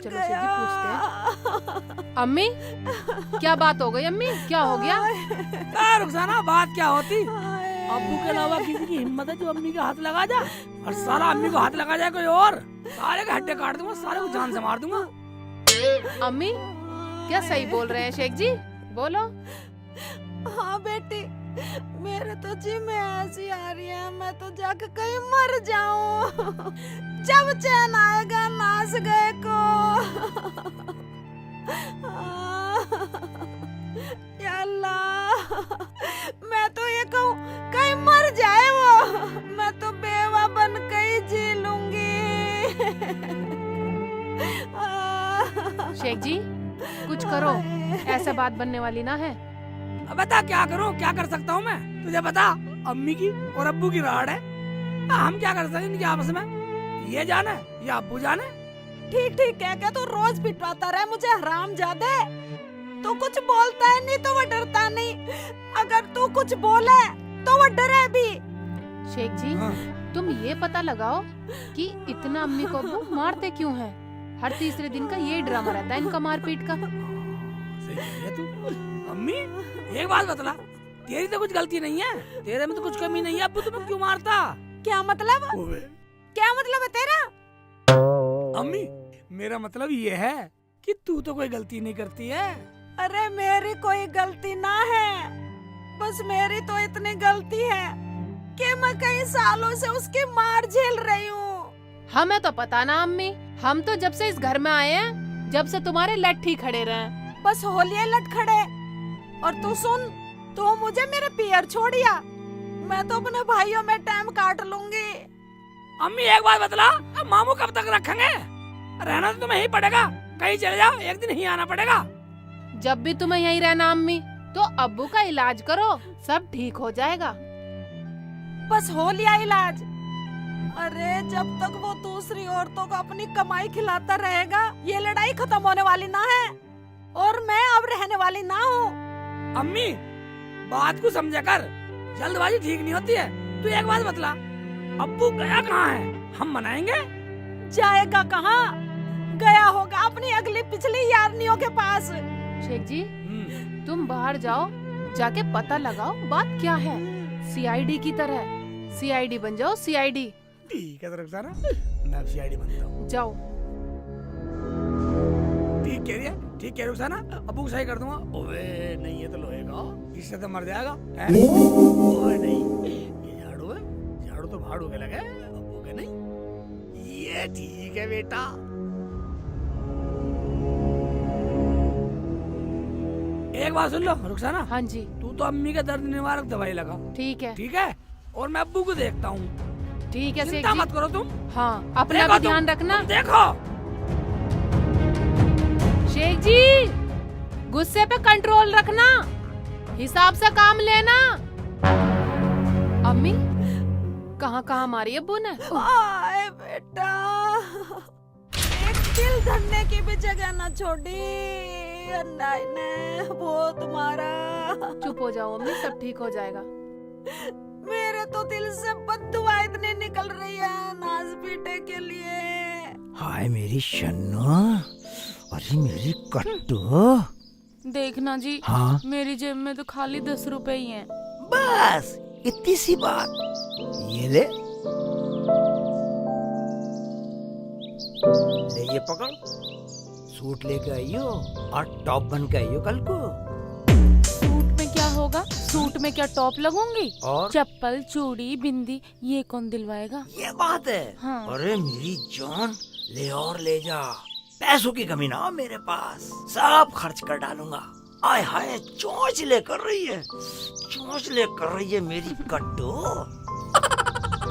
चलो शेख जी पूछते हैं। अम्मी क्या बात हो गई? अम्मी क्या हो गया? रुखसाना बात क्या होती? अब्बू के अलावा किसी की हिम्मत है जो अम्मी के हाथ लगा जा? और सारा अम्मी को हाथ लगा जाए कोई और, सारे के हड्डे काट दूंगा, सारे को जान से मार दूंगा। अम्मी क्या सही बोल रहे हैं शेख जी? बोलो। हाँ बेटी, मेरे तो जी में ऐसी आ रही है, मैं तो जाके कहीं मर जाऊं। जब चैन आएगा नाच गए को। या अल्लाह, मैं तो ये कहूँ कहीं मर जाए वो, मैं तो बेवा बन के ही जी लूंगी। शेख जी कुछ करो, ऐसा बात बनने वाली ना है। अब बता क्या करूं, क्या कर सकता हूँ मैं? तुझे बता, अम्मी की और अब्बू की राड़ है, हम क्या कर सकते हैं इनकी आपस में? ये जाने या अब्बू जाने। ठीक ठीक कह के तू रोज पिटवाता रहे मुझे, हरामजादे। तू कुछ बोलता है नहीं तो वो डरता नहीं, अगर तू कुछ बोले तो वो डरे भी। शेख जी हाँ। तुम ये पता लगाओ कि इतना अम्मी को अब्बू मारते क्यों हैं। हर तीसरे दिन का ये ड्रामा रहता है इनका मारपीट का। सही कह रही है तू। अम्मी एक बात बतला, तेरी तो कुछ गलती नहीं है, तेरे में तो कुछ कमी नहीं है, अब्बू तुम्हें क्यों मारता? क्या मतलब? क्या मतलब है तेरा? अम्मी मेरा मतलब ये है कि तू तो कोई गलती नहीं करती है। अरे मेरी कोई गलती ना है, बस मेरी तो इतनी गलती है कि मैं कई सालों से उसकी मार झेल रही हूँ। हमें तो पता ना अम्मी, हम तो जब से इस घर में आए हैं, जब से तुम्हारे लट्ठी खड़े रहे। बस होलिया लट खड़े। और तू सुन, तू मुझे मेरे पियर छोड़िया, मैं तो अपने भाइयों में टाइम काट लूंगी। अम्मी एक बात बतला, अब मामू कब तक रखेंगे? रहना तो तुम्हें ही पड़ेगा, कहीं चले जाओ, एक दिन ही आना पड़ेगा। जब भी तुम्हें यहीं रहना अम्मी, तो अब्बू का इलाज करो, सब ठीक हो जाएगा। बस हो लिया इलाज। अरे जब तक वो दूसरी औरतों को अपनी कमाई खिलाता रहेगा, ये लड़ाई खत्म होने वाली ना है, और मैं अब रहने वाली ना हूँ। अम्मी बात को समझा कर, जल्दबाजी ठीक नहीं होती है। तू एक बात बतला, अब्बू गया कहाँ है? हम मनाएंगे। जाएगा कहाँ? गया होगा अपनी अगली पिछली यारनियों के पास। शेख जी तुम बाहर जाओ, जाके पता लगाओ बात क्या है। सीआईडी की तरह सीआईडी बन जाओ, सीआईडी। ठीक है रुखसाना, मैं सीआईडी बनता हूँ। जाओ। ठीक कह रही है, ठीक कह रुखसाना, अब्बू को सही कर दूंगा। ओए नहीं ये तो लोहे का, इससे तो मर जाएगा। ओए नहीं, ये झाड़ू है, झाड़ू तो भाड़ू के लगे, अब्बू के नहीं। ये ठीक है बेटा। एक बात सुन लो रुखसाना। हाँ जी तू तो अम्मी का दर्द निवारक दवाई लगा, ठीक है। ठीक है? और मैं अब्बू को देखता हूँ। ठीक है शेख चिंता जी। मत करो तुम। हाँ अपना देखो भी ध्यान रखना। तुम देखो। शेख जी गुस्से पे कंट्रोल रखना, हिसाब से काम लेना। अम्मी कहाँ कहाँ मारी अब्बू ने? आए बेटा, एक दिल धरने की भी जगह न छोड़ी अल्लाह ने, वो तुम्हारा। चुप हो जाओ अम्मी, सब ठीक हो जाएगा। मेरे तो दिल से बद्दुआ इतनी निकल रही है नाज पीटे के लिए। हाय मेरी शन्नो, अरे मेरी कट्टू। देखना जी, हाँ मेरी जेब में तो खाली 10 रुपए ही हैं। बस इतनी सी बात, ये ले ये पकड़, सूट लेके आइयो और टॉप बन के आइयो कल को। सूट में क्या होगा? सूट में क्या टॉप लगूंगी? और चप्पल चूड़ी बिंदी ये कौन दिलवाएगा? ये बात है। हाँ। अरे मेरी जान, ले और ले जा, पैसों की कमी ना हो मेरे पास, सब खर्च कर डालूंगा। आय हाय चोंचले कर रही है, चोंचले कर रही है मेरी कट्टू।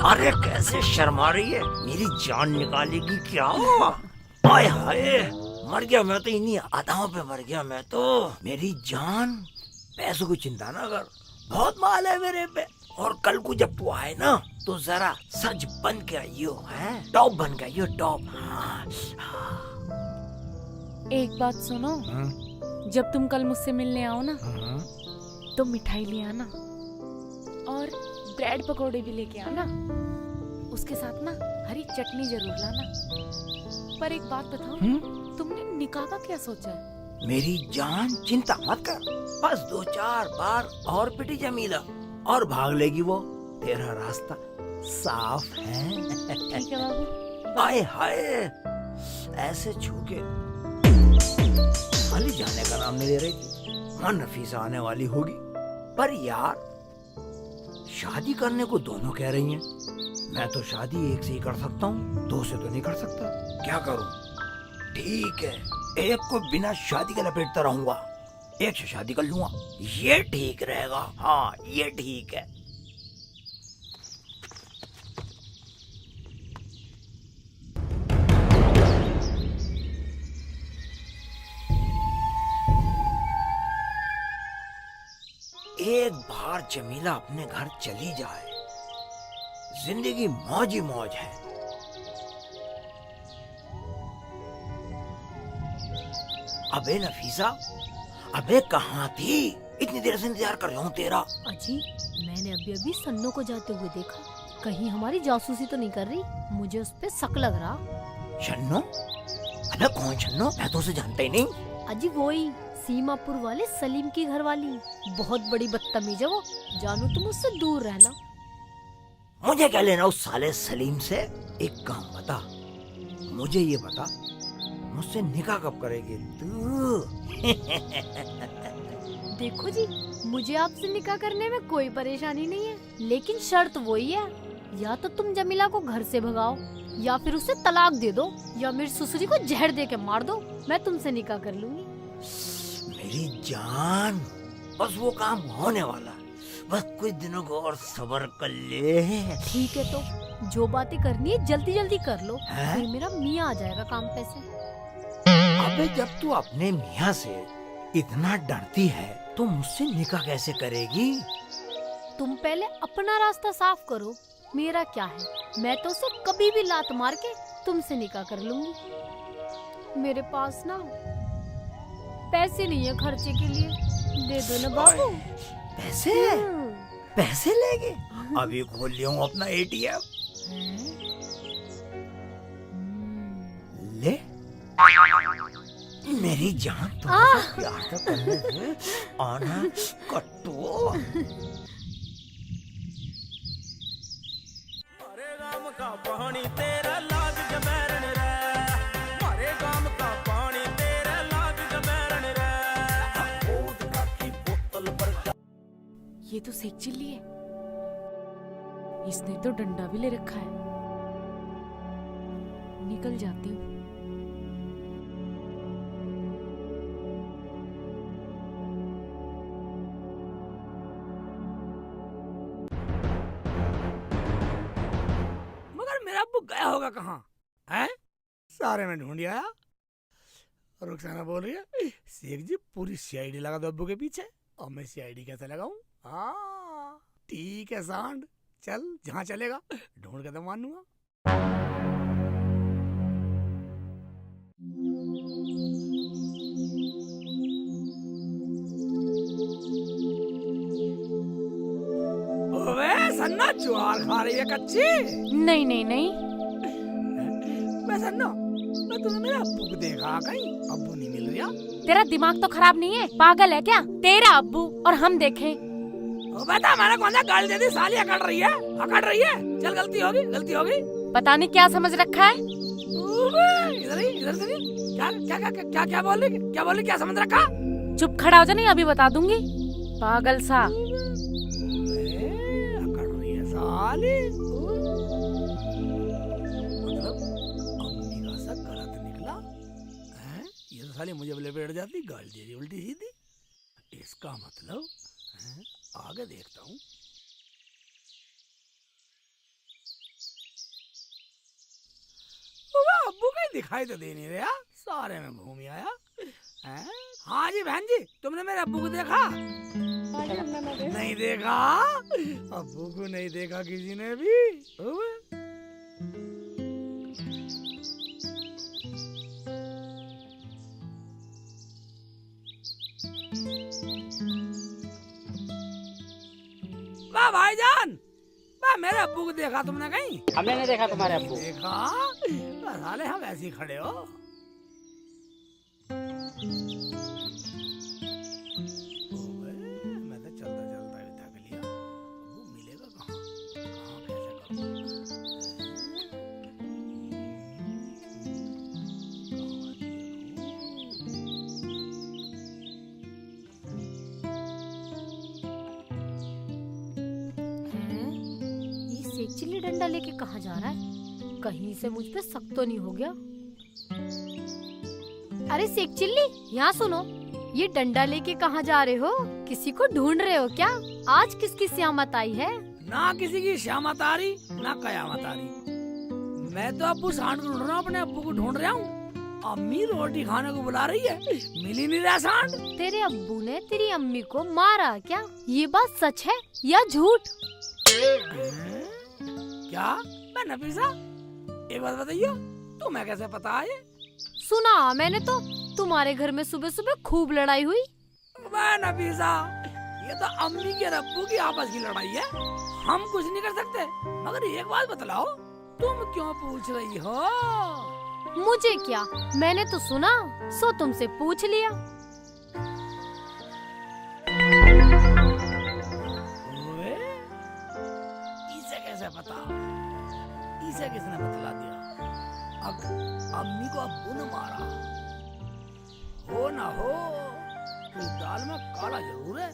अरे कैसे शर्मा रही है, मेरी जान निकालेगी क्या? आय हाय मर गया मैं तो, इन्हीं अदाओं पे मर गया मैं तो। मेरी जान पैसों की चिंता ना कर, बहुत माल है मेरे पे। और कल को जब तू आए ना तो जरा सज बन के आइयो, है टॉप बन के आइयो, टॉप। एक बात सुनो, जब तुम कल मुझसे मिलने आओ ना, तो मिठाई ले आना और ब्रेड पकोड़े भी लेके आना, उसके साथ ना हरी चटनी जरूर लाना। पर एक बात बताओ, तुम निकाह का क्या सोचा है? मेरी जान चिंता मत कर, बस 2-4 बार और पिटी जमीला और भाग लेगी वो। तेरा रास्ता साफ है। ठीक है बाबू। आए हाय, ऐसे छू के खाली जाने का नाम नहीं ले रही थी। हाँ, नफीसा आने वाली होगी, पर यार शादी करने को दोनों कह रही हैं। मैं तो शादी एक से ही कर सकता हूँ, 2 से तो नहीं कर सकता। क्या करूँ? ठीक है, एक को बिना शादी के लपेटता रहूंगा, एक से शादी कर लूंगा। ये ठीक रहेगा। हाँ, ये ठीक है। एक बार जमीला अपने घर चली जाए, जिंदगी मौज ही मौज है। अबे नफीसा, अबे कहाँ थी? इतनी देर से इंतजार कर रहा हूँ तेरा। अजी, मैंने अभी अभी सन्नो को जाते हुए देखा, कहीं हमारी जासूसी तो नहीं कर रही? मुझे उस पे शक लग रहा। शन्नो? अबे कौन शन्नो? मैं तो उसे जानता ही नहीं। अजी वही सीमापुर वाले सलीम की घरवाली, बहुत बड़ी बदतमीज है वो। जानू तुम उससे दूर रहना। मुझे क्या लेना उस साले सलीम से? एक काम बता, मुझे ये बता, मुझसे निकाह कब करेगी तू? देखो जी, मुझे आपसे निकाह करने में कोई परेशानी नहीं है, लेकिन शर्त वही है, या तो तुम जमीला को घर से भगाओ, या फिर उसे तलाक दे दो, या मेरी ससुरी को जहर दे के मार दो। मैं तुमसे निकाह कर लूंगी। मेरी जान, बस वो काम होने वाला, बस कुछ दिनों को और सब्र कर ले। ठीक है, तो जो बातें करनी है जल्दी जल्दी कर लो, हैं? फिर मेरा मियाँ आ जाएगा काम पे से। अबे जब तू अपने मियाँ से इतना डरती है तो मुझसे निकाह कैसे करेगी? तुम पहले अपना रास्ता साफ करो, मेरा क्या है? मैं तो उसे कभी भी लात मार के तुमसे निकाह कर लूंगी। मेरे पास ना पैसे नहीं है खर्चे के लिए, दे दो ना बाबू। पैसे? पैसे लेगे? अभी खोल लिया हूँ अपना ATM। ले मेरी जान, तो प्यार तो करने दे। आना कट्टू। मारे गाम का पानी तेरा लाग जबैरन रे, मारे गाम का पानी तेरा लाग जबैरन रे। बोतल पर ये तो सेक चिल्ली है, इसने तो डंडा भी ले रखा है। निकल जाती हूँ। मगर मेरा अब्बू गया होगा कहाँ? हैं? सारे में ढूंढ आया। रुखसाना बोल रही है, शेख जी पूरी CID लगा दो अब्बू के पीछे। और मैं CID कैसे लगाऊं? हाँ ठीक है सांड, चल जहाँ चलेगा ढूंढ के तो मानूंगा। ओए सन्ना, ज्वार खा रही है कच्ची? नहीं नहीं नहीं, मैं सन्ना, मैं तूने मेरे अब्बू को देखा कहीं? अब्बू नहीं मिल रहा। तेरा दिमाग तो खराब नहीं है? पागल है क्या? तेरा अब्बू और हम देखें? ओ बता, मैंने कौन सा गाली दे दी? साली अकड़ रही है, अकड़ रही है। चल गलती होगी, गलती होगी। पता नहीं क्या समझ रखा है। इधर ही, इधर से नहीं। क्या क्या क्या क्या क्या बोल रही? क्या बोल रही? क्या समझ रखा? चुप खड़ा हो जा, नहीं अभी बता दूंगी। पागल सा। अकड़ रही है साली। मतलब अम्मी का सा गलत निकला हैं? ये तो साली मुझे बैठ जाती, गाली दे रही उल्टी सीधी। इसका मतलब हैं? आगे देखता हूँ। अब्बू कहीं दिखाई तो दे नहीं रहा, सारे में घूम आया हैं? हाँ जी बहन जी, तुमने मेरे अब्बू को देखा? नहीं देखा? अब्बू को नहीं देखा किसी ने भी? ओए। वाह भाईजान, वाह मेरे अब्बू को देखा तुमने कहीं? हमने नहीं देखा तुम्हारे अब्बू। देखा? साले हम ऐसे ही खड़े हो। डंडा लेके कहाँ जा रहा है? कहीं से मुझ पे शक तो नहीं हो गया? अरे सेक चिल्ली, यहाँ सुनो, ये डंडा लेके कहाँ जा रहे हो? किसी को ढूंढ रहे हो क्या? आज किसकी श्यामत आई है? ना किसी की श्यामत आ रही ना कयामत आ रही। मैं तो अब्बू सांड को ढूंढ रहा हूँ, अपने अब्बू को ढूंढ रहा हूँ। अम्मी रोटी खाने को बुला रही है, मिल ही नहीं रहा सांड। तेरे अब्बू ने तेरी अम्मी को मारा क्या? ये बात सच है या झूठ? क्या? मैं नफीसा, एक बात बताइए, तुम्हें कैसे पता है? सुना मैंने तो, तुम्हारे घर में सुबह सुबह खूब लड़ाई हुई। मैं नफीसा, ये तो अम्मी के और अब्बू की आपस की लड़ाई है, हम कुछ नहीं कर सकते। मगर एक बात बतलाओ, तुम क्यों पूछ रही हो? मुझे क्या, मैंने तो सुना, सो तुमसे पूछ लिया। ओए, इसे कैसे पता? इसे किसने बतला दिया? अब अम्मी को अब्बू ने मारा हो ना हो, इस दाल में काला जरूर है।